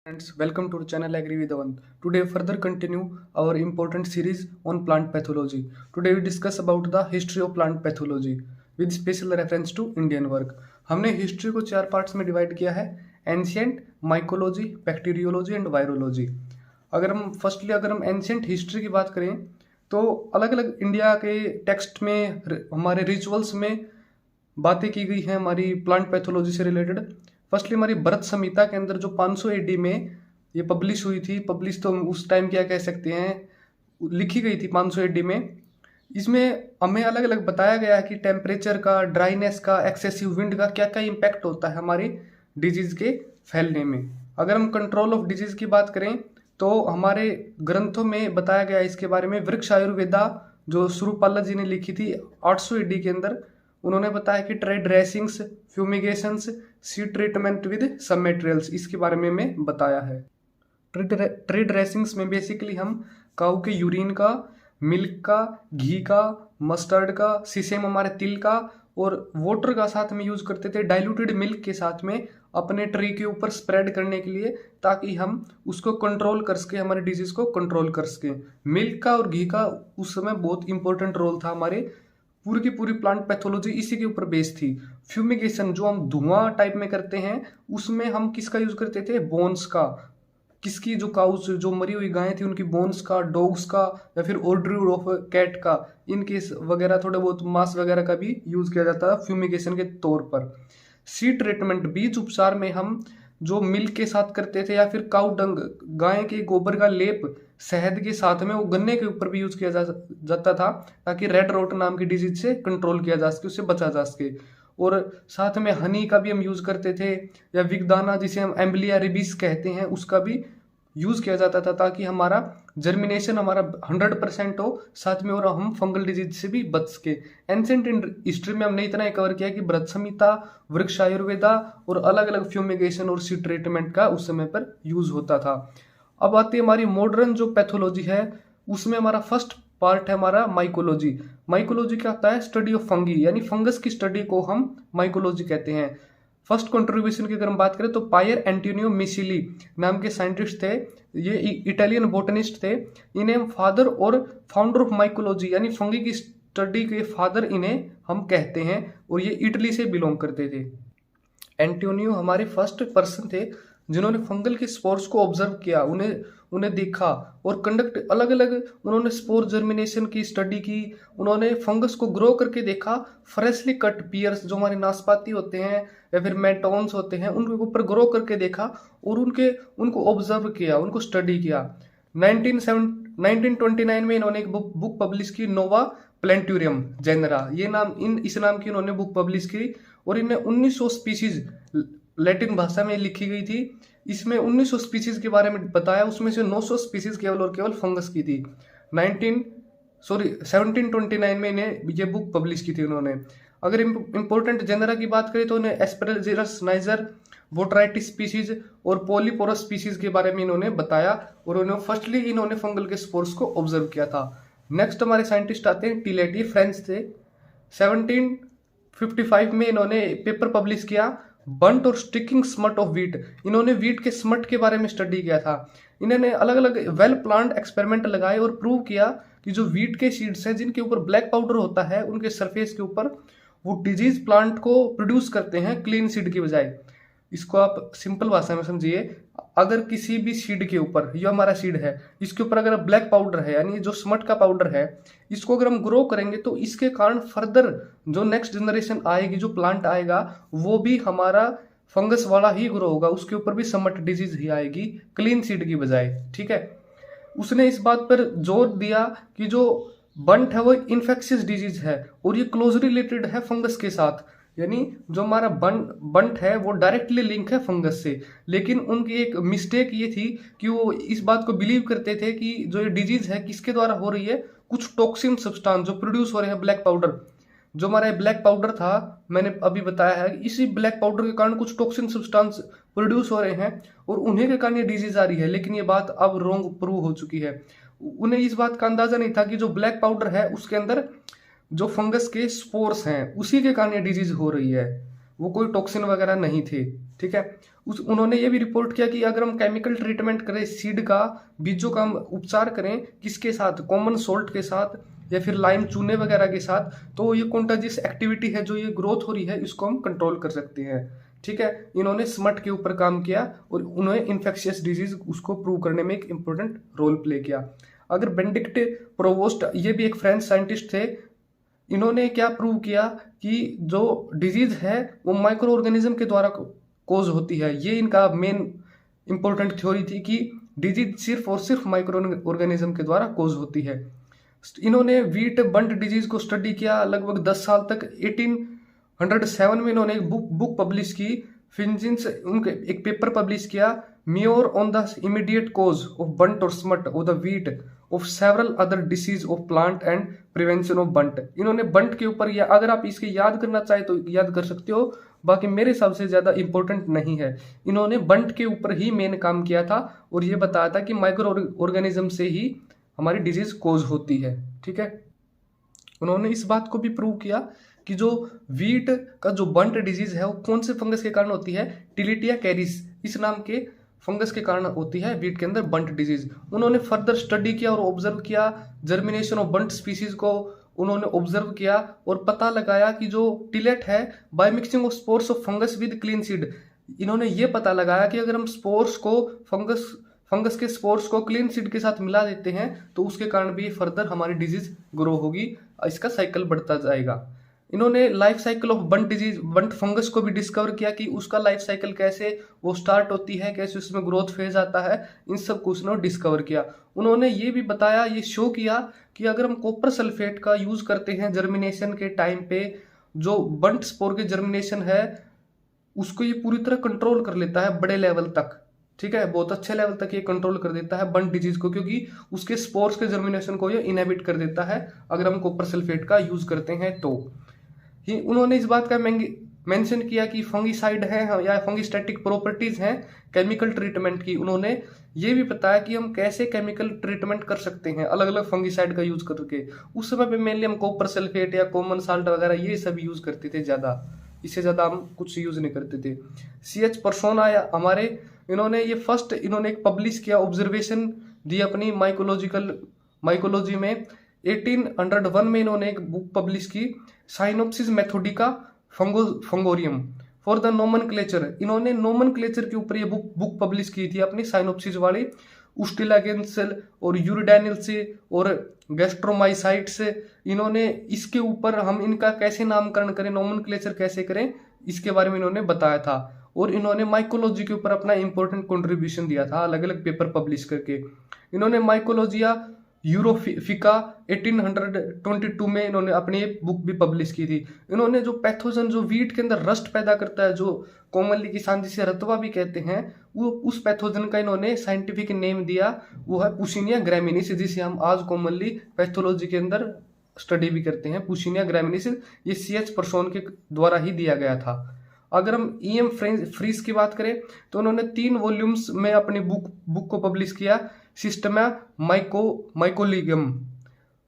Friends, welcome to the channel Agri with Avant. Today further continue our important series on plant pathology. Today we discuss about the history of plant pathology with special reference to Indian work. हमने history को चार parts में divide किया है: ancient, mycology, bacteriology and virology. अगर हम ancient history की बात करें तो अलग अलग इंडिया के टेक्स्ट में हमारे रिचुअल्स में बातें की गई हैं हमारी प्लांट पैथोलॉजी से रिलेटेड। फर्स्टली हमारी भरत संहिता के अंदर जो 500 एडी में ये पब्लिश हुई थी, पब्लिश तो उस टाइम क्या कह सकते हैं, लिखी गई थी 500 एडी में। इसमें हमें अलग अलग बताया गया है कि टेम्परेचर का, ड्राइनेस का, एक्सेसिव विंड का क्या क्या इम्पैक्ट होता है हमारी डिजीज के फैलने में। अगर हम कंट्रोल ऑफ डिजीज की बात करें तो हमारे ग्रंथों में बताया गया है इसके बारे में। वृक्ष आयुर्वेदा जो शुरूपाला जी ने लिखी थी 800 एडी के अंदर, उन्होंने बताया कि tray dressings, fumigations, seed treatment with सब मटेरियल्स, इसके बारे में मैं बताया है। ट्रे ड्रेसिंग्स में बेसिकली हम काऊ के यूरिन का, मिल्क का, घी का, मस्टर्ड का, सीसेम हमारे तिल का और वाटर का साथ में यूज करते थे डाइल्यूटेड मिल्क के साथ में अपने ट्री के ऊपर स्प्रेड करने के लिए, ताकि हम उसको कंट्रोल कर सके, हमारे डिजीज को कंट्रोल कर सके। मिल्क का और घी का उस समय बहुत इंपॉर्टेंट रोल था। हमारे पूरी की पूरी प्लांट पैथोलॉजी इसी के ऊपर बेस्ड थी। फ्यूमिगेशन जो हम धुआं टाइप में करते हैं, उसमें हम किसका यूज करते थे? बोन्स का। किसकी? जो काउस, जो मरी हुई गायें थी उनकी बोन्स का, डॉग्स का, या फिर ऑर्डर ऑफ कैट का, इन केस वगैरह थोड़े बहुत मांस वगैरह का भी यूज किया जाता है फ्यूमिगेशन के तौर पर। सीड ट्रीटमेंट, बीज उपचार में हम जो मिल्क के साथ करते थे, या फिर काउ डंग, गाय के गोबर का लेप शहद के साथ में वो गन्ने के ऊपर भी यूज किया जाता था, ताकि रेड रोट नाम की डिजीज से कंट्रोल किया जा सके, उससे बचा जा सके। और साथ में हनी का भी हम यूज करते थे, या विगदाना जिसे हम एम्बलिया रिबिस कहते हैं, उसका भी यूज किया जाता था, ताकि हमारा जर्मिनेशन हमारा 100% हो, साथ में और हम फंगल डिजीज से भी बच सके। एंशिएंट हिस्ट्री में हमने इतना ही कवर किया कि भरत संहिता, वृक्ष आयुर्वेदा और अलग अलग फ्यूमिगेशन और सीड ट्रीटमेंट का उस समय पर यूज होता था। अब आती है हमारी मॉडर्न जो पैथोलॉजी है, उसमें हमारा फर्स्ट पार्ट है हमारा माइकोलॉजी। माइकोलॉजी क्या होता है? स्टडी ऑफ फंगी, यानी फंगस की स्टडी को हम माइकोलॉजी कहते हैं। फर्स्ट कंट्रीब्यूशन की अगर हम बात करें तो पायर एंटोनियो मिसिली नाम के साइंटिस्ट थे, ये इटालियन बोटनिस्ट थे। इन्हें फादर और फाउंडर ऑफ माइकोलॉजी, यानी फंगी की स्टडी के फादर इन्हें हम कहते हैं, और ये इटली से बिलोंग करते थे। एंटोनियो हमारे फर्स्ट पर्सन थे जिन्होंने फंगल के स्पोर्स को ऑब्जर्व किया, उन्हें देखा और कंडक्ट अलग अलग, उन्होंने स्पोर जर्मिनेशन की स्टडी की, उन्होंने फंगस को ग्रो करके देखा। फ्रेशली कट पियर्स जो हमारे नाशपाती होते हैं या फिर मेटॉन्स होते हैं, उनके ऊपर ग्रो करके देखा और उनको ऑब्जर्व किया, उनको स्टडी किया। 1929 में इन्होंने एक बुक पब्लिश की, नोवा प्लेंटूरियम जेनरा, इस नाम की इन्होंने बुक पब्लिश की, और इन्हें 1900 स्पीसीज लैटिन भाषा में लिखी गई थी। इसमें 1900 स्पीसीज के बारे में बताया, उसमें से 900 स्पीसीज केवल और केवल फंगस की थी। 1729 में इन्हें ये बुक पब्लिश की थी उन्होंने। अगर इंपॉर्टेंट जेनरा की बात करें तो उन्हें एस्पेरजिलस नाइजर, बोट्राइटिस स्पीसीज और पॉलीपोरस स्पीसीज के बारे में इन्होंने बताया, और इन्होंने फंगल के स्पोर्स को ऑब्जर्व किया था। नेक्स्ट हमारे साइंटिस्ट आते हैं टिलेट, ये फ्रेंच थे। 1755 में इन्होंने पेपर पब्लिश किया, बंट और स्टिकिंग स्मट ऑफ वीट। इन्होंने वीट के स्मट के बारे में स्टडी किया था। इन्होंने अलग अलग वेल प्लान्ड एक्सपेरिमेंट लगाए और प्रूव किया कि जो वीट के सीड्स हैं जिनके ऊपर ब्लैक पाउडर होता है उनके सरफेस के ऊपर, वो डिजीज प्लांट को प्रोड्यूस करते हैं क्लीन सीड की बजाय। इसको आप सिंपल भाषा में समझिए, अगर किसी भी सीड के ऊपर, ये हमारा सीड है, इसके ऊपर अगर ब्लैक पाउडर है, यानी जो स्मट का पाउडर है, इसको अगर हम ग्रो करेंगे तो इसके कारण फर्दर जो नेक्स्ट जनरेशन आएगी, जो प्लांट आएगा, वो भी हमारा फंगस वाला ही ग्रो होगा, उसके ऊपर भी स्मट डिजीज ही आएगी क्लीन सीड की बजाय। ठीक है, उसने इस बात पर जोर दिया कि जो बंट है वो इन्फेक्शियस डिजीज है और ये क्लोज रिलेटेड है फंगस के साथ, यानी जो हमारा बंट है वो डायरेक्टली लिंक है फंगस से। लेकिन उनकी एक मिस्टेक ये थी कि वो इस बात को बिलीव करते थे कि जो ये डिजीज है किसके द्वारा हो रही है, कुछ टॉक्सिन सब्सटेंस जो प्रोड्यूस हो रहे हैं, ब्लैक पाउडर, जो हमारा ब्लैक पाउडर था, मैंने अभी बताया है, इसी ब्लैक पाउडर के कारण कुछ टॉक्सिन सब्सटेंस प्रोड्यूस हो रहे हैं और उन्हीं के कारण ये डिजीज आ रही है। लेकिन ये बात अब रॉन्ग प्रूव हो चुकी है। उन्हें इस बात का अंदाजा नहीं था कि जो ब्लैक पाउडर है उसके अंदर जो फंगस के स्पोर्स हैं उसी के कारण ये डिजीज हो रही है। वो कोई टॉक्सिन वगैरह नहीं थे। ठीक है, उन्होंने ये भी रिपोर्ट किया कि अगर हम केमिकल ट्रीटमेंट करें सीड का, बीजों का हम उपचार करें किसके साथ, कॉमन सोल्ट के साथ या फिर लाइम चूने वगैरह के साथ, तो ये कॉन्टाजियस एक्टिविटी है जो ये ग्रोथ हो रही है इसको हम कंट्रोल कर सकते हैं। ठीक है, इन्होंने स्मट के ऊपर काम किया और उन्होंने इन्फेक्शियस डिजीज उसको प्रूव करने में एक इंपॉर्टेंट रोल प्ले किया। अगर बेनेडिक्ट प्रोवोस्ट, ये भी एक फ्रेंच साइंटिस्ट थे, इन्होंने क्या प्रूव किया कि जो डिजीज है वो माइक्रो ऑर्गेनिज्म के द्वारा कोज होती है। ये इनका मेन इंपॉर्टेंट थ्योरी थी कि डिजीज सिर्फ और सिर्फ माइक्रो ऑर्गेनिज्म के द्वारा कोज होती है। इन्होंने वीट बंट डिजीज को स्टडी किया लगभग 10 साल तक। 1807 में इन्होंने एक बुक पब्लिश की, फिंजिन्स उनके एक पेपर पब्लिश किया, memoir on the immediate cause of bunt और smut of the wheat of several other disease of plant and prevention of bunt. इन्होंने बंट के ऊपर, या अगर आप इसके याद करना चाहे तो याद कर सकते हो, बाकी मेरे हिसाब से ज्यादा इंपॉर्टेंट नहीं है। इन्होंने बंट के ऊपर ही मेन काम किया था और ये बताया था कि माइक्रो ऑर्गेनिज्म से ही हमारी डिजीज कोज होती है। ठीक है, उन्होंने इस बात को भी प्रूव किया कि जो वीट का जो बंट डिजीज है वो कौन से फंगस के कारण होती है, टिलिटिया कैरिस इस नाम के फंगस के कारण होती है वीट के अंदर बंट डिजीज। उन्होंने फर्दर स्टडी किया और ऑब्जर्व किया, जर्मिनेशन ऑफ बंट स्पीसीज को उन्होंने ऑब्जर्व किया और पता लगाया कि जो टिलेट है, by mixing of spores of fungus with clean seed, इन्होंने ये पता लगाया कि अगर हम स्पोर्स को फंगस के स्पोर्स को क्लीन सीड के साथ मिला देते हैं तो उसके कारण भी फर्दर हमारी डिजीज ग्रो होगी, इसका साइकिल बढ़ता जाएगा। इन्होंने life cycle of bunt disease, bunt fungus को भी डिस्कवर किया कि उसका लाइफ साइकिल कैसे वो स्टार्ट होती है, कैसे उसमें ग्रोथ फेज आता है, इन सब को उसने डिस्कवर किया। उन्होंने ये भी बताया, ये शो किया कि अगर हम कॉपर सल्फेट का यूज करते हैं जर्मिनेशन के टाइम पे, जो बंट स्पोर के जर्मिनेशन है उसको ये पूरी तरह कंट्रोल कर लेता है बड़े लेवल तक। ठीक है, बहुत अच्छे लेवल तक ये कंट्रोल कर देता है बंट डिजीज को, क्योंकि उसके स्पोर्स के जर्मिनेशन को ये इनहिबिट कर देता है अगर हम कॉपर सल्फेट का यूज करते हैं तो ही। उन्होंने इस बात का मेंशन किया कि फंगीसाइड है या फंगीस्टैटिक प्रॉपर्टीज हैं केमिकल ट्रीटमेंट की। उन्होंने ये भी बताया कि हम कैसे केमिकल ट्रीटमेंट कर सकते हैं अलग अलग फंगीसाइड का यूज करके। उस समय पे मेनली हम कॉपर सल्फेट या कॉमन साल्ट वगैरह ये सब यूज करते थे ज्यादा, इससे ज्यादा हम कुछ यूज नहीं करते थे। CH पर्सोना आया हमारे, इन्होंने ये फर्स्ट इन्होंने एक पब्लिश किया, ऑब्जर्वेशन दी अपनी माइकोलॉजी में। 1801 में इन्होंने एक बुक पब्लिश की, साइनोप्सिस मेथोडिका फंगोरियम फॉर द नोमेनक्लेचर। इन्होंने नोमेनक्लेचर के ऊपर ये बुक पब्लिश की थी अपनी, साइनोप्सिस वाली। उस्टिलागेंस और यूरिडानिल से और गैस्ट्रोमाइसाइट से, इन्होंने इसके ऊपर हम इनका कैसे नामकरण करें, नोमेनक्लेचर कैसे करें, इसके बारे में इन्होंने बताया था। और इन्होंने माइकोलॉजी के ऊपर अपना इंपॉर्टेंट कंट्रीब्यूशन दिया था अलग अलग पेपर पब्लिश करके। इन्होंने माइकोलॉजिया यूरोफिका 1822 में इन्होंने अपनी बुक भी पब्लिश की थी। इन्होंने जो पैथोजन जो वीट के अंदर रस्ट पैदा करता है, जो कॉमनली किसान जिसे रतवा भी कहते हैं, वो उस पैथोजन का इन्होंने साइंटिफिक नेम दिया, वो है पुशीनिया ग्रैमिनिस, जिसे हम आज कॉमनली पैथोलॉजी के अंदर स्टडी भी करते हैं, पुशीनिया ग्रैमिनिस। ये CH पर्सोन के द्वारा ही दिया गया था। अगर हम EM फ्रीज की बात करें तो उन्होंने 3 वॉल्यूम्स में अपनी बुक को पब्लिश किया, सिस्टमा माइकोलिगम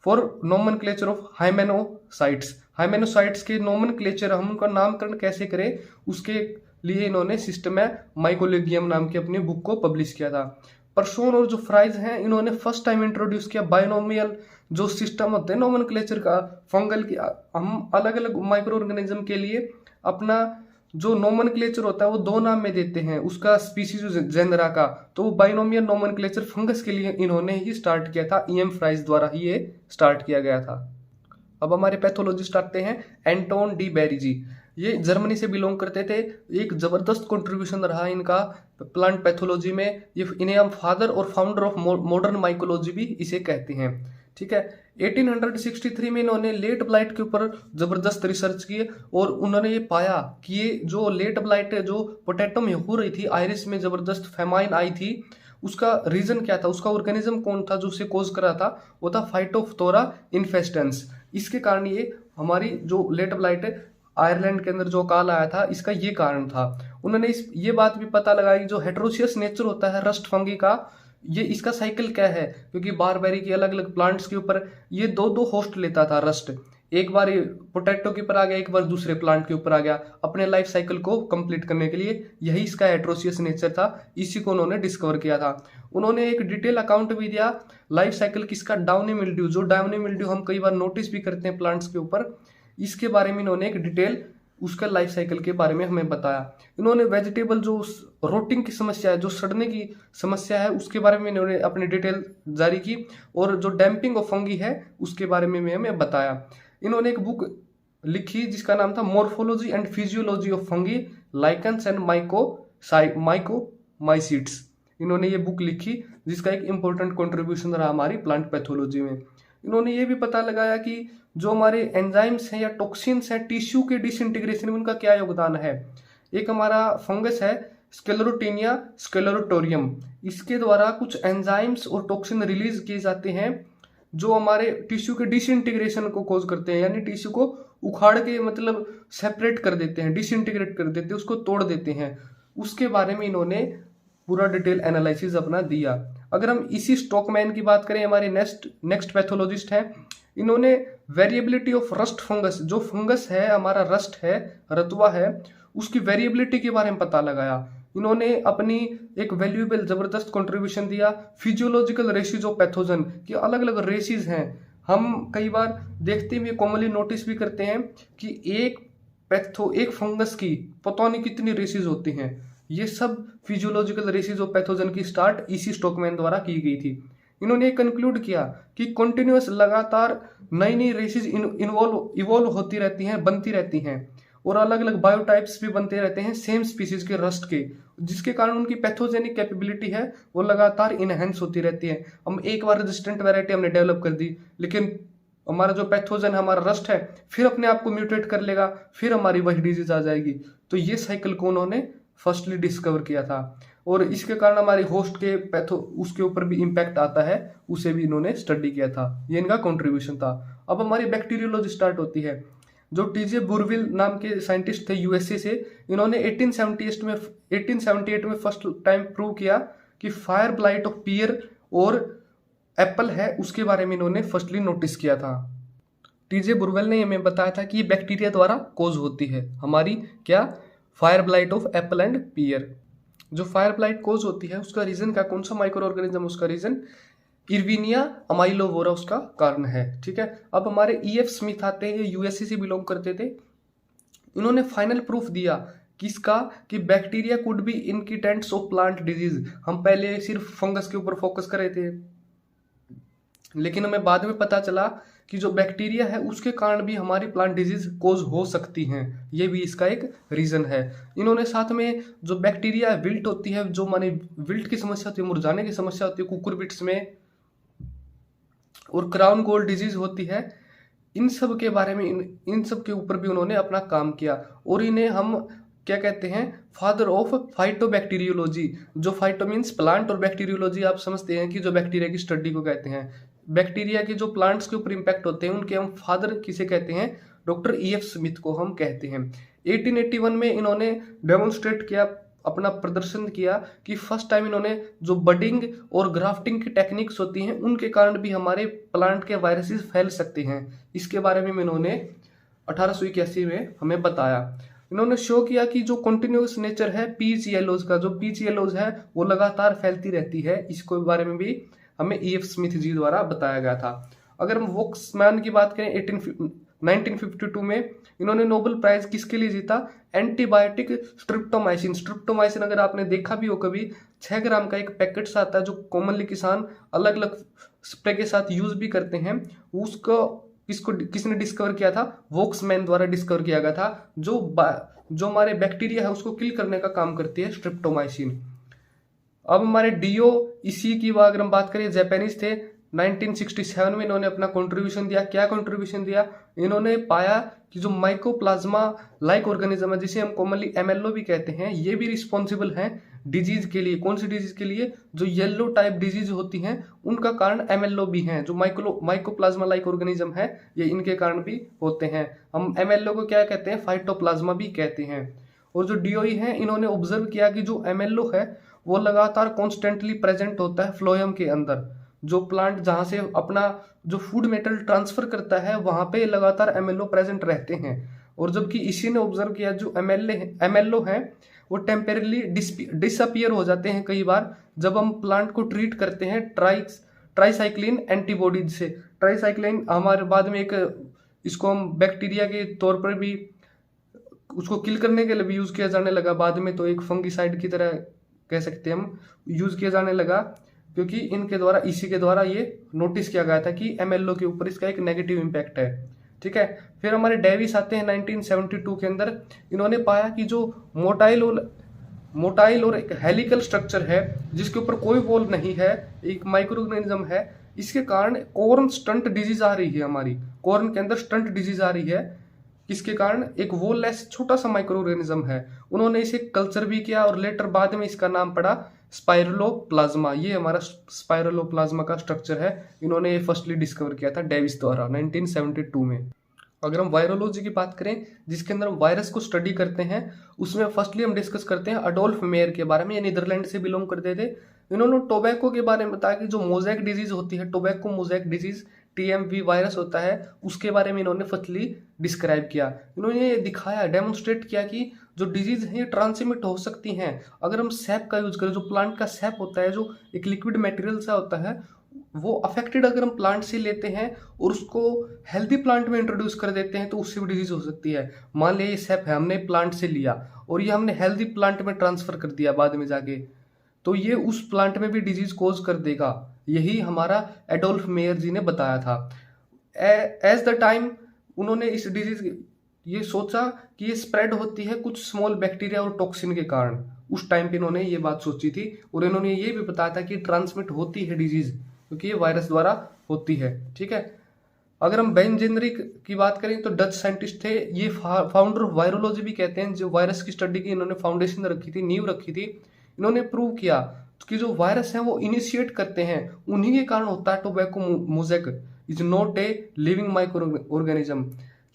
फॉर नोमेनक्लेचर ऑफ हाइमेनोसाइट्स। हाइमेनोसाइट्स के नोमेनक्लेचर, हम उनका नामकरण कैसे करें, उसके लिए इन्होंने सिस्टमा माइकोलिगियम नाम की अपनी बुक को पब्लिश किया था। पर्सोन और जो फ्राइज हैं, इन्होंने फर्स्ट टाइम इंट्रोड्यूस किया बाइनोमियल जो सिस्टम होते हैं नोमेनक्लेचर का, फंगल की। हम अलग अलग माइक्रो ऑर्गेनिज्म के लिए अपना जो नोमेनक्लेचर होता है वो 2 नाम में देते हैं, उसका स्पीसीज जेनरा का, तो वो बाइनोमियल नोमेनक्लेचर फंगस के लिए इन्होंने ही स्टार्ट किया था, EM फ्राइज द्वारा ही ये स्टार्ट किया गया था। अब हमारे पैथोलॉजिस्ट आते हैं, एंटोन डी बेरीजी। ये जर्मनी से बिलोंग करते थे, एक जबरदस्त कंट्रीब्यूशन रहा इनका प्लांट पैथोलॉजी में। ये इन्हें हम फादर और फाउंडर ऑफ मॉडर्न माइकोलॉजी भी इसे कहते हैं। ठीक है, 1863 में इन्होंने लेट ब्लाइट के ऊपर जबरदस्त रिसर्च की और उन्होंने ये पाया कि ये जो लेट ब्लाइट जो पोटैटो में हो रही थी, आयरिस में जबरदस्त फेमाइन आई थी, उसका रीजन क्या था, उसका ऑर्गेनिज्म कौन था जो उसे कोज कर रहा था, वो था फाइटोफ्थोरा इन्फेस्टेंस। इसके कारण ये हमारी जो लेट ब्लाइट आयरलैंड के अंदर जो काल आया था, इसका ये कारण था। उन्होंने ये बात भी पता लगाई जो हेट्रोसियस नेचर होता है रस्ट फंगी का, ये इसका साइकिल क्या है, क्योंकि बारबेरी की अलग अलग प्लांट्स के ऊपर ये 2 होस्ट लेता था रस्ट। एक बार पोटैटो के ऊपर आ गया, एक बार दूसरे प्लांट के ऊपर आ गया, अपने लाइफ साइकिल को कंप्लीट करने के लिए। यही इसका हेटेरोसियस नेचर था, इसी को उन्होंने डिस्कवर किया था। उन्होंने एक डिटेल अकाउंट भी दिया लाइफ साइकिल किसका, डाउनी मिल्ड्यू। जो डाउनी मिल्ड्यू हम कई बार नोटिस भी करते हैं प्लांट्स के ऊपर, इसके बारे में इन्होंने एक डिटेल उसका लाइफ साइकिल के बारे में हमें बताया। इन्होंने वेजिटेबल जो रोटिंग की समस्या है, जो सड़ने की समस्या है, उसके बारे में इन्होंने अपनी डिटेल जारी की, और जो डैम्पिंग ऑफ फंगी है उसके बारे में हमें बताया। इन्होंने एक बुक लिखी जिसका नाम था morphology and physiology of fungi, lichens and myxomycetes. इन्होंने ये बुक लिखी जिसका एक इंपॉर्टेंट कंट्रीब्यूशन रहा हमारी प्लांट पैथोलॉजी में। इन्होंने ये भी पता लगाया कि जो हमारे एंजाइम्स हैं या टॉक्सिन्स हैं टिश्यू के डिसइंटीग्रेशन में उनका क्या योगदान है। एक हमारा फंगस है स्क्लेरोटीनिया स्क्लेरोटोरियम, इसके द्वारा कुछ एंजाइम्स और टॉक्सिन रिलीज किए जाते हैं जो हमारे टिश्यू के डिसइंटीग्रेशन को कॉज करते हैं, यानी टिश्यू को उखाड़ के मतलब सेपरेट कर देते हैं, डिसइंटीग्रेट कर देते हैं, उसको तोड़ देते हैं। उसके बारे में इन्होंने पूरा डिटेल एनालिसिस अपना दिया। अगर हम इसी स्टॉकमैन की बात करें, हमारे नेक्स्ट पैथोलॉजिस्ट हैं, इन्होंने वेरिएबिलिटी ऑफ रस्ट फंगस, जो फंगस है हमारा रस्ट है, रतुआ है, उसकी वेरिएबिलिटी के बारे में पता लगाया। इन्होंने अपनी एक वैल्यूएबल जबरदस्त कंट्रीब्यूशन दिया। फिजियोलॉजिकल रेशिज ऑफ पैथोजन की अलग अलग रेशिज हैं, हम कई बार देखते हुए कॉमनली नोटिस भी करते हैं कि एक फंगस की पता नहीं कितनी रेशिज होती हैं। ये सब फिजियोलॉजिकल रेशिज ऑफ पैथोजन की स्टार्ट इसी स्टॉकमैन द्वारा की गई थी। इन्होंने कंक्लूड किया कि कंटिन्यूअस लगातार नई नई रेशिज इवॉल्व होती रहती हैं, बनती रहती हैं, और अलग अलग बायोटाइप्स भी बनते रहते हैं सेम स्पीसीज के रस्ट के, जिसके कारण उनकी पैथोजेनिक कैपेबिलिटी है वो लगातार इनहेंस होती रहती है। हम एक बार रेजिस्टेंट वैरायटी हमने डेवलप कर दी, लेकिन हमारा जो पैथोजन हमारा रस्ट है फिर अपने आप को म्यूटेट कर लेगा, फिर हमारी वही डिजीज आ जाएगी। तो ये साइकिल को उन्होंने फर्स्टली डिस्कवर किया था, और इसके कारण हमारी होस्ट के उसके ऊपर भी इम्पैक्ट आता है, उसे भी इन्होंने स्टडी किया था। ये इनका कंट्रीब्यूशन था। अब हमारी बैक्टीरियोलॉजी स्टार्ट होती है। जो टीजे बुरविल नाम के साइंटिस्ट थे यूएसए से, इन्होंने 1878 में फर्स्ट टाइम प्रूव किया कि फायर ब्लाइट ऑफ पियर और एप्पल है, उसके बारे में इन्होंने फर्स्टली नोटिस किया था। टीजे बुरवेल ने हमें बताया था कि ये बैक्टीरिया द्वारा कोज होती है, हमारी क्या, fire blight of apple and pear. जो फायर ब्लाइट कोज होती है उसका रीजन क्या, कौन सा माइक्रो ऑर्गेनिज्म, उसका रीजन इर्विनिया अमाइलोवोरा उसका कारण है। ठीक है, अब हमारे ईएफ स्मिथ आते हैं, ये यूएसए से बिलोंग करते थे। इन्होंने फाइनल प्रूफ दिया किसका, कि bacteria could be incitants of plant disease. हम पहले सिर्फ फंगस के ऊपर फोकस कर रहे थे, लेकिन हमें बाद में पता चला कि जो बैक्टीरिया है उसके कारण भी हमारी प्लांट डिजीज कोज हो सकती हैं, ये भी इसका एक रीजन है। इन्होंने साथ में जो बैक्टीरिया विल्ट होती है, जो माने विल्ट की समस्या होती है, मुरझाने की समस्या होती है कुकुरबिट्स में, और क्राउन गोल्ड डिजीज होती है, इन सब के बारे में इन सब के ऊपर भी उन्होंने अपना काम किया। और इन्हें हम क्या कहते हैं, फादर ऑफ फाइटोबैक्टीरियोलॉजी। जो फाइटो मीन्स प्लांट और बैक्टीरियोलॉजी आप समझते हैं कि जो बैक्टीरिया की स्टडी को कहते हैं। बैक्टीरिया के जो प्लांट्स के ऊपर इम्पैक्ट होते हैं उनके हम फादर किसे कहते हैं, डॉक्टर ईएफ स्मिथ को हम कहते हैं। 1881 में इन्होंने डेमोन्स्ट्रेट किया, अपना प्रदर्शन किया कि फर्स्ट टाइम इन्होंने जो बडिंग और ग्राफ्टिंग की टेक्निक्स होती हैं उनके कारण भी हमारे प्लांट के वायरसेस फैल सकते हैं। इसके बारे में इन्होंने 1881 में हमें बताया। इन्होंने शो किया कि जो कंटिन्यूअस नेचर है पीच येलोज का, जो पीच येलोज है वो लगातार फैलती रहती है, इसके बारे में भी हमें ईएफ स्मिथ जी द्वारा बताया गया था। अगर हम वोक्समैन की बात करें, 1952 में इन्होंने नोबेल प्राइज किसके लिए जीता, एंटीबायोटिक स्ट्रिप्टोमाइसिन। स्ट्रिप्टोमाइसिन अगर आपने देखा भी हो कभी, 6 ग्राम का एक पैकेट आता है जो कॉमनली किसान अलग अलग स्प्रे के साथ यूज भी करते हैं। उसको किसने डिस्कवर किया था, वोक्समैन द्वारा डिस्कवर किया गया था। जो हमारे बैक्टीरिया है उसको किल करने का काम करती है स्ट्रिप्टोमाइसिन। अब हमारे डीओ इसी की अगर हम बात करें, जापानीज थे। 1967 में इन्होंने अपना कंट्रीब्यूशन दिया। क्या कंट्रीब्यूशन दिया, इन्होंने पाया कि जो माइकोप्लाज्मा लाइक ऑर्गेनिज्म है, जिसे हम कॉमनली एमएलओ भी कहते हैं, ये भी रिस्पॉन्सिबल हैं डिजीज के लिए। कौन सी डिजीज के लिए, जो येलो टाइप डिजीज होती हैं उनका कारण एमएलओ भी हैं। जो माइकोप्लाज्मा लाइक ऑर्गेनिज्म है ये इनके कारण भी होते हैं। हम एमएलओ को क्या कहते हैं, फाइटोप्लाज्मा भी कहते हैं। और जो डीओई है, इन्होंने ऑब्जर्व किया कि जो एमएलओ है वो लगातार कॉन्स्टेंटली प्रेजेंट होता है फ्लोएम के अंदर। जो प्लांट जहाँ से अपना जो फूड मेटल ट्रांसफर करता है वहाँ पे लगातार एमएलओ प्रेजेंट रहते हैं। और जबकि इसी ने ऑब्जर्व किया जो एमएलओ हैं वो टेम्परेली डिसअपियर हो जाते हैं कई बार जब हम प्लांट को ट्रीट करते हैं ट्राईसाइक्लिन एंटीबॉडीज से। ट्राईसाइक्लिन हमारे बाद में एक इसको हम बैक्टीरिया के तौर पर भी उसको किल करने के लिए भी यूज किया जाने लगा, बाद में तो एक फंगिसाइड की तरह कह सकते हैं हम यूज किया जाने लगा, क्योंकि इनके द्वारा इसी के द्वारा ये नोटिस किया गया था कि एमएलओ के ऊपर इसका एक नेगेटिव इम्पैक्ट है। ठीक है, फिर हमारे डेविस आते हैं 1972 के अंदर। इन्होंने पाया कि जो मोटाइल और एक हेलिकल स्ट्रक्चर है जिसके ऊपर कोई वॉल नहीं है, एक माइक्रो ऑर्गेनिज्म है, इसके कारण कॉर्न स्टंट डिजीज आ रही है। हमारी कॉर्न के अंदर स्टंट डिजीज आ रही है, किसके कारण? एक वॉललेस छोटा सा माइक्रो ऑर्गेनिज्म है। उन्होंने इसे कल्चर भी किया और लेटर बाद में इसका नाम पड़ा स्पाइरोप्लाज्मा। ये हमारा स्पाइरोप्लाज्मा का स्ट्रक्चर है, इन्होंने ये फर्स्टली डिस्कवर किया था डेविस द्वारा 1972 में। अगर हम वायरोलॉजी की बात करें जिसके अंदर हम वायरस को स्टडी करते हैं, उसमें फर्स्टली हम डिस्कस करते हैं अडोल्फ मेयर के बारे में। ये नीदरलैंड से बिलोंग करते थे। इन्होंने टोबैको के बारे में बताया कि जो मोज़ेक डिजीज होती है, tobacco mosaic disease, TMV virus होता है, उसके बारे में इन्होंने फर्स्टली डिस्क्राइब किया। इन्होंने ये दिखाया, डेमोन्स्ट्रेट किया कि जो डिजीज है ये ट्रांसमिट हो सकती हैं अगर हम सैप का यूज करें। जो प्लांट का सैप होता है, जो एक लिक्विड मटेरियल सा होता है, वो अफेक्टेड अगर हम प्लांट से लेते हैं और उसको हेल्दी प्लांट में इंट्रोड्यूस कर देते हैं तो उससे भी डिजीज हो सकती है। मान लिया ये सैप है, हमने प्लांट से लिया और ये हमने हेल्दी प्लांट में ट्रांसफर कर दिया बाद में जाके, तो ये उस प्लांट में भी डिजीज कोज कर देगा। यही हमारा एडोल्फ मेयर जी ने बताया था। एज द टाइम उन्होंने इस डिजीज ये सोचा कि ये स्प्रेड होती है कुछ स्मॉल बैक्टीरिया और टॉक्सिन के कारण। उस टाइम पे इन्होंने ये बात सोची थी और इन्होंने ये भी बताया था कि ट्रांसमिट होती है डिजीज क्योंकि ये वायरस द्वारा होती है। ठीक है, अगर हम बेन जेनरिक की बात करें तो डच साइंटिस्ट थे, ये फाउंडर ऑफ वायरोलॉजी भी कहते हैं। जो वायरस की स्टडी की इन्होंने फाउंडेशन रखी थी, नींव रखी थी। इन्होंने प्रूव किया कि जो वायरस है वो इनिशिएट करते हैं, उन्हीं के कारण होता है tobacco mosaic is not a living micro organism.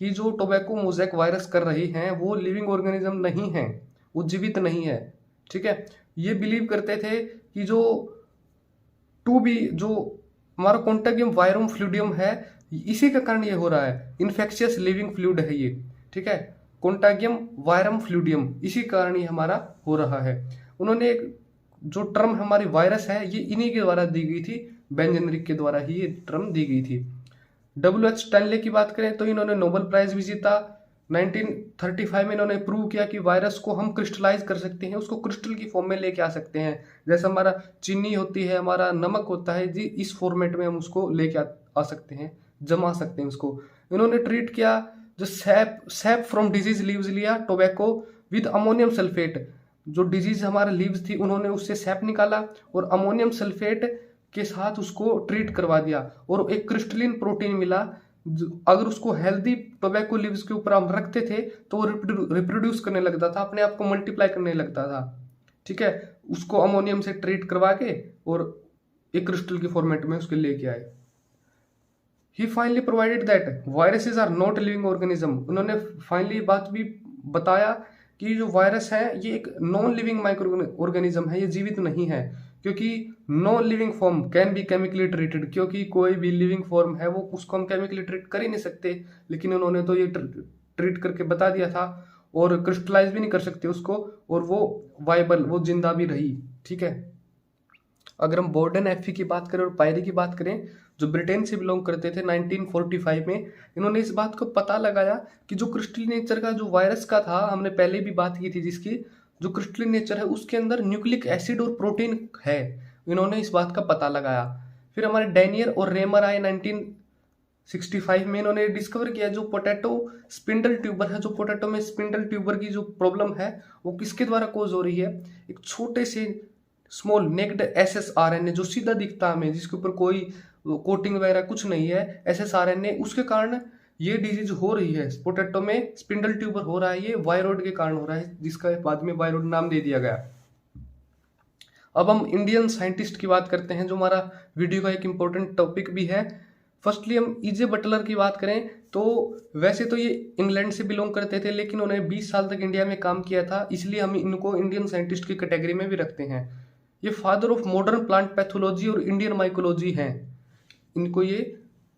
कि जो टोबैको मोज़ेक वायरस कर रही हैं वो लिविंग ऑर्गेनिज्म नहीं है, वो जीवित नहीं है। ठीक है, ये बिलीव करते थे कि जो जो हमारा कॉन्टेगियम वायरम फ्लूडियम है इसी के कारण ये हो रहा है, इन्फेक्शियस लिविंग फ्लूइड है ये। ठीक है, कॉन्टेगियम वायरम फ्लूडियम, इसी कारण ये हमारा हो रहा है। उन्होंने एक जो टर्म हमारी वायरस है ये इन्हीं के द्वारा दी गई थी, बेन जेनरिक के द्वारा ही ये टर्म दी गई थी। W.H. स्टैनले की बात करें तो इन्होंने नोबेल प्राइज भी जीता 1935 में। इन्होंने प्रूव किया कि वायरस को हम क्रिस्टलाइज कर सकते हैं, उसको क्रिस्टल की फॉर्म में लेके आ सकते हैं। जैसे हमारा चीनी होती है, हमारा नमक होता है जी, इस फॉर्मेट में हम उसको लेके आ सकते हैं, जमा सकते हैं उसको। इन्होंने ट्रीट किया जो सैप फ्रॉम डिजीज लीव्स लिया टोबैको विद अमोनियम सल्फेट। जो डिजीज हमारे लीव्स थी उन्होंने उससे सैप निकाला और अमोनियम सल्फेट के साथ उसको ट्रीट करवा दिया और एक क्रिस्टलिन प्रोटीन मिला। अगर उसको हेल्दी टोबैको लीव्स के ऊपर हम रखते थे तो वो रिप्रोड्यूस करने लगता था, अपने आप को मल्टीप्लाई करने लगता था। ठीक है, उसको अमोनियम से ट्रीट करवा के और एक क्रिस्टल के फॉर्मेट में उसके लेके आए। He finally provided that viruses are not living organism. उन्होंने फाइनली बात भी बताया कि जो वायरस है ये एक नॉन लिविंग माइक्रो ऑर्गेनिज्म है, ये जीवित नहीं है, क्योंकि no living form can be chemically treated. क्योंकि कोई भी लिविंग फॉर्म है वो उसको हम केमिकली ट्रीट कर ही नहीं सकते, लेकिन उन्होंने तो ये ट्रीट करके बता दिया था और क्रिस्टलाइज भी नहीं कर सकते उसको, और वो वाइबल, वो जिंदा भी रही। ठीक है, अगर हम बोर्डन एफी की बात करें और पायरी की बात करें जो ब्रिटेन से बिलोंग करते थे 1945 में, इन्होंने इस बात को पता लगाया कि जो क्रिस्टल नेचर का जो वायरस का था, हमने पहले भी बात की थी जिसकी, जो क्रिस्टलिन नेचर है उसके अंदर न्यूक्लिक एसिड और प्रोटीन है। इन्होंने इस बात का पता लगाया। फिर हमारे डैनियर और रेमर आए 1965 में। इन्होंने डिस्कवर किया जो पोटैटो स्पिंडल ट्यूबर है, जो पोटैटो में स्पिंडल ट्यूबर की जो प्रॉब्लम है वो किसके द्वारा कोज हो रही है? एक छोटे से स्मॉल नेक्ड SSRNA जो सीधा दिखता है हमें, जिसके ऊपर कोई कोटिंग वगैरह कुछ नहीं है, SSRNA, उसके कारण ये डिजीज हो रही है। पोटैटो में स्पिंडल ट्यूबर हो रहा है, ये वायरॉइड के कारण हो रहा है, जिसका बाद में वायरॉइड नाम दे दिया गया। अब हम इंडियन साइंटिस्ट की बात करते हैं जो हमारा वीडियो का एक इम्पोर्टेंट टॉपिक भी है। फर्स्टली हम E.J. बटलर की बात करें तो वैसे तो ये इंग्लैंड से बिलोंग करते थे, लेकिन उन्होंने 20 साल तक इंडिया में काम किया था, इसलिए हम इनको इंडियन साइंटिस्ट की कैटेगरी में भी रखते हैं। ये father of modern plant pathology और इंडियन माइकोलॉजी हैं। इनको ये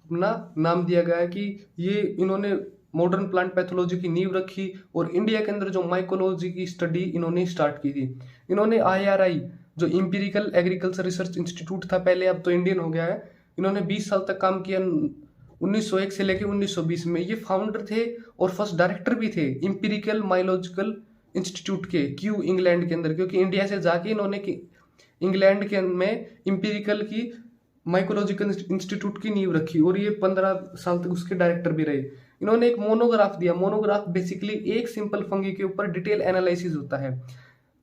अपना नाम दिया गया है कि ये इन्होंने मॉडर्न प्लांट पैथोलॉजी की नींव रखी और इंडिया के अंदर जो माइकोलॉजी की स्टडी इन्होंने स्टार्ट की थी। इन्होंने IRI जो इंपीरिकल एग्रीकल्चर रिसर्च इंस्टीट्यूट था पहले, अब तो इंडियन हो गया है, इन्होंने 20 साल तक काम किया। 1901 से लेकर 1920 में ये फाउंडर थे और फर्स्ट डायरेक्टर भी थे इंपीरिकल माइकोलॉजिकल इंस्टीट्यूट के, क्यू इंग्लैंड के अंदर, क्योंकि इंडिया से जाके इन्होंने इंग्लैंड के में इंपीरिकल की माइकोलॉजिकल इंस्टीट्यूट की नींव रखी और ये 15 साल तक उसके डायरेक्टर भी रहे। इन्होंने एक मोनोग्राफ दिया। मोनोग्राफ बेसिकली एक सिंपल फंगी के ऊपर डिटेल एनालिसिस होता है।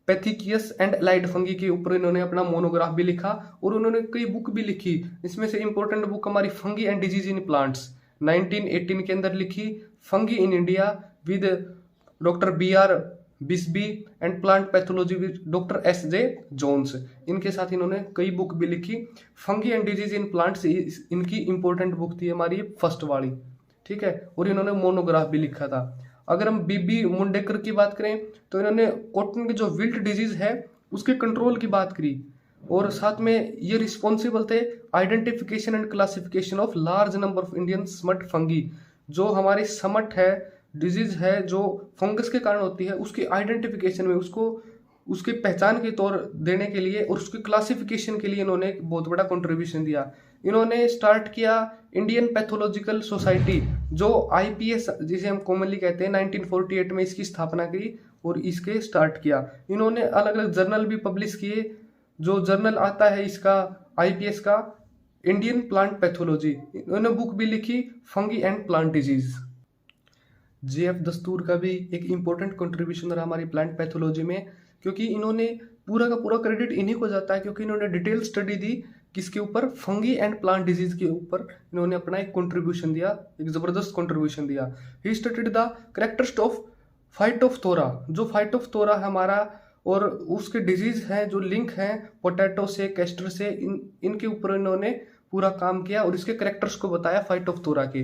पैथिकियस एंड एलाइड फंगी के ऊपर इन्होंने अपना मोनोग्राफ भी लिखा और उन्होंने कई बुक भी लिखी। इसमें से इंपॉर्टेंट बुक हमारी fungi and disease in plants 1918 के अंदर लिखी, fungi in India with doctor BR Bisby and plant pathology with doctor SJ Jones. इनके साथ इन्होंने कई बुक भी लिखी। Fungi and disease in plants इनकी इंपॉर्टेंट बुक थी हमारी फर्स्ट वाली, ठीक है, और इन्होंने मोनोग्राफ भी लिखा था। अगर हम BB मुंडेकर की बात करें तो इन्होंने कॉटन की जो विल्ट डिजीज है उसके कंट्रोल की बात करी और साथ में ये रिस्पॉन्सिबल थे identification and classification of large number of Indian smut fungi. जो हमारी समट है, डिजीज है जो फंगस के कारण होती है, उसकी आइडेंटिफिकेशन में, उसको उसकी पहचान के तौर देने के लिए और उसकी क्लासिफिकेशन के लिए इन्होंने एक बहुत बड़ा कंट्रीब्यूशन दिया। इन्होंने स्टार्ट किया इंडियन पैथोलॉजिकल सोसाइटी, जो IPS जिसे हम कॉमनली कहते हैं, 1948 में इसकी स्थापना की और इसके स्टार्ट किया। इन्होंने अलग अलग जर्नल भी पब्लिश किए। जो जर्नल आता है इसका IPS का, इंडियन प्लांट पैथोलॉजी। इन्होंने बुक भी लिखी fungi and plant disease. JF दस्तूर का भी एक इम्पोर्टेंट कंट्रीब्यूशन रहा हमारी प्लांट पैथोलॉजी में, क्योंकि इन्होंने पूरा का पूरा क्रेडिट इन्हीं को जाता है, क्योंकि इन्होंने डिटेल स्टडी दी किसके ऊपर, फंगी एंड प्लांट डिजीज के ऊपर इन्होंने अपना एक कंट्रीब्यूशन दिया, एक जबरदस्त कंट्रीब्यूशन दिया। He studied the characteristics of Phytophthora. जो फाइटोफथोरा है हमारा और उसके डिजीज हैं जो लिंक हैं पोटैटो से, कैस्टर से, इनके ऊपर इन्होंने पूरा काम किया और इसके कैरेक्टर्स को बताया फाइटोफथोरा के।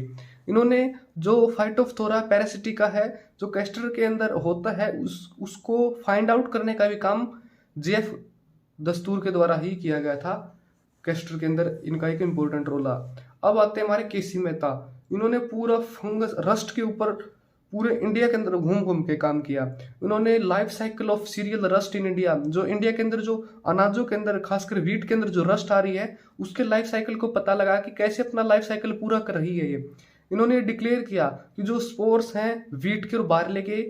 इन्होंने जो फाइटोफथोरा पैरासिटिका है जो कैस्टर के अंदर होता है उसको फाइंड आउट करने का भी काम JF दस्तूर के द्वारा ही किया गया था। कैस्टर के अंदर इनका एक इम्पोर्टेंट रोल रहा। अब आते हैं हमारे KC मेहता। इन्होंने पूरा फंगस रस्ट के ऊपर पूरे इंडिया के अंदर घूम घूम के काम किया। उन्होंने life cycle of serial rust in India, जो इंडिया के अंदर जो अनाजों के अंदर खासकर व्हीट के अंदर जो रस्ट आ रही है उसके लाइफ साइकिल को पता लगा कि कैसे अपना लाइफ साइकिल पूरा कर रही है ये। इन्होंने डिक्लेयर किया कि जो स्पोर्स हैं व्हीट के और बार्ले के,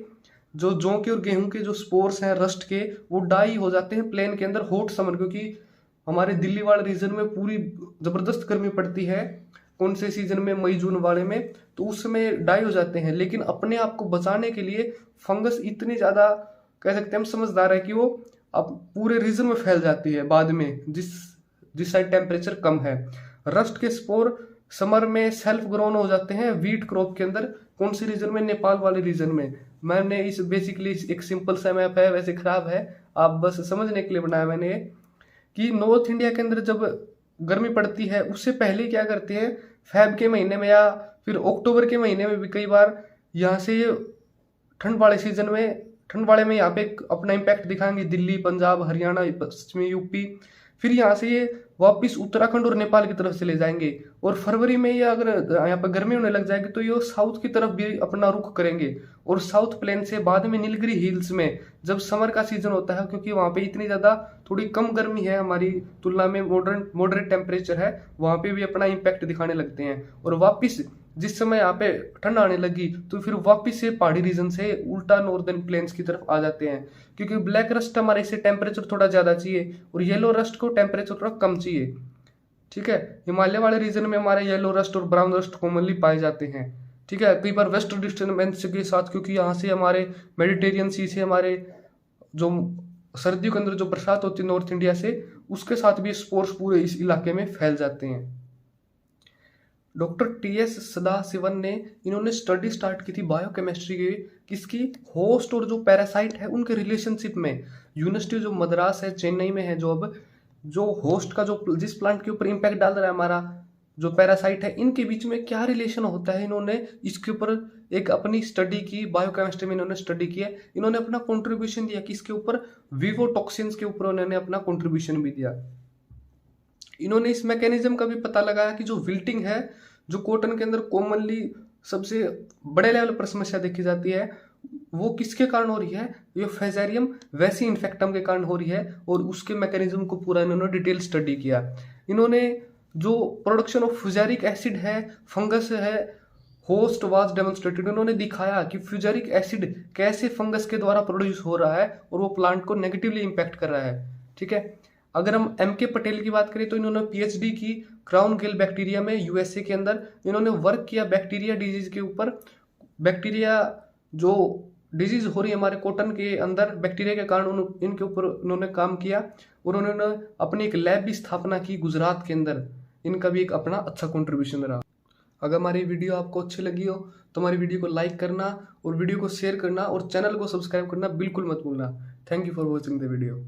जो जौ के और गेहूं के जो स्पोर्स हैं रस्ट के, वो डाई हो जाते हैं प्लेन के अंदर हॉट समर, क्योंकि हमारे दिल्ली वाले रीजन में पूरी जबरदस्त गर्मी पड़ती है। कौन से सीजन में, मई जून वाले में, तो उस समय डाई हो जाते हैं। लेकिन अपने आप को बचाने के लिए फंगस इतनी ज्यादा कह सकते हैं हम समझदार है कि वो अब पूरे रीजन में फैल जाती है बाद में, जिस साइड टेम्परेचर कम है। रस्ट के स्पोर समर में सेल्फ ग्रोन हो जाते हैं व्हीट क्रॉप के अंदर। कौन से रीजन में? नेपाल वाले रीजन में। मैंने इस बेसिकली एक सिंपल सा मैप है, वैसे खराब है, आप बस समझने के लिए बनाया मैंने, कि नॉर्थ इंडिया के अंदर जब गर्मी पड़ती है उससे पहले क्या करते हैं, फेब के महीने में या फिर अक्टूबर के महीने में भी कई बार यहाँ से ठंड वाले सीजन में, ठंड वाले में यहाँ पे अपना इम्पैक्ट दिखाएंगे दिल्ली, पंजाब, हरियाणा, पश्चिमी UP। फिर यहाँ से ये वापिस उत्तराखंड और नेपाल की तरफ चले जाएंगे और फरवरी में ये अगर यहाँ पर गर्मी होने लग जाएगी तो ये साउथ की तरफ भी अपना रुख करेंगे और साउथ प्लेन से बाद में नीलगिरी हिल्स में जब समर का सीजन होता है, क्योंकि वहाँ पे इतनी ज़्यादा थोड़ी कम गर्मी है हमारी तुलना में, मॉडरेट टेम्परेचर है, वहाँ पे भी अपना इम्पैक्ट दिखाने लगते हैं। और वापिस जिस समय यहाँ पे ठंड आने लगी तो फिर वापिस से पहाड़ी रीजन से उल्टा नॉर्दर्न प्लेन्स की तरफ आ जाते हैं, क्योंकि ब्लैक रस्ट हमारे से टेम्परेचर थोड़ा ज़्यादा चाहिए और येलो रस्ट को टेम्परेचर थोड़ा कम चाहिए। ठीक है, हिमालय वाले रीजन में हमारे येलो रस्ट और ब्राउन रस्ट कॉमनली पाए जाते हैं। ठीक है, कई बार वेस्ट डिस्टर्बेंस के साथ, क्योंकि यहाँ से हमारे मेडिटेरियन सी से हमारे जो सर्दियों के अंदर जो बरसात होती है नॉर्थ इंडिया से, उसके साथ भी स्पोर्स पूरे इस इलाके में फैल जाते हैं। डॉक्टर TS सदाशिवन ने इन्होंने स्टडी स्टार्ट की थी बायोकेमिस्ट्री की, किसकी, होस्ट और जो पैरासाइट है उनके रिलेशनशिप में। यूनिवर्सिटी जो मद्रास है, चेन्नई में है, जो अब जो होस्ट का जो जिस प्लांट के ऊपर इम्पैक्ट डाल रहा है हमारा जो पैरासाइट है, इनके बीच में क्या रिलेशन होता है, इन्होंने इसके ऊपर एक अपनी स्टडी की, बायोकेमिस्ट्री में इन्होंने स्टडी किया, इन्होंने अपना कंट्रीब्यूशन दिया कि इसके ऊपर विवो टॉक्सिन्स के ऊपर उन्होंने अपना कंट्रीब्यूशन भी दिया। इन्होंने इस मैकेनिज्म का भी पता लगाया कि जो विल्टिंग है, जो कॉटन के अंदर कॉमनली सबसे बड़े लेवल पर समस्या देखी जाती है, वो किसके कारण हो रही है, ये फेजेरियम वैसी इन्फेक्टम के कारण हो रही है, और उसके मैकेनिज्म को पूरा इन्होंने डिटेल स्टडी किया। इन्होंने जो प्रोडक्शन ऑफ फ्यूजेरिक एसिड है, फंगस है, होस्ट वाज डेमोन्स्ट्रेटेड, उन्होंने दिखाया कि फ्यूजेरिक एसिड कैसे फंगस के द्वारा प्रोड्यूस हो रहा है और वो प्लांट को नेगेटिवली इंपैक्ट कर रहा है। ठीक है, अगर हम M.K. पटेल की बात करें तो इन्होंने PhD की क्राउन गेल बैक्टीरिया में USA के अंदर, इन्होंने वर्क किया बैक्टीरिया डिजीज के ऊपर। बैक्टीरिया जो डिजीज हो रही है हमारे कॉटन के अंदर बैक्टीरिया के कारण, इनके ऊपर उन्होंने काम किया और उन्होंने अपनी एक लैब भी स्थापना की गुजरात के अंदर। इनका भी एक अपना अच्छा कंट्रीब्यूशन रहा। अगर हमारी वीडियो आपको अच्छी लगी हो तो हमारी वीडियो को लाइक करना और वीडियो को शेयर करना और चैनल को सब्सक्राइब करना बिल्कुल मत भूलना। Thank you for watching the video.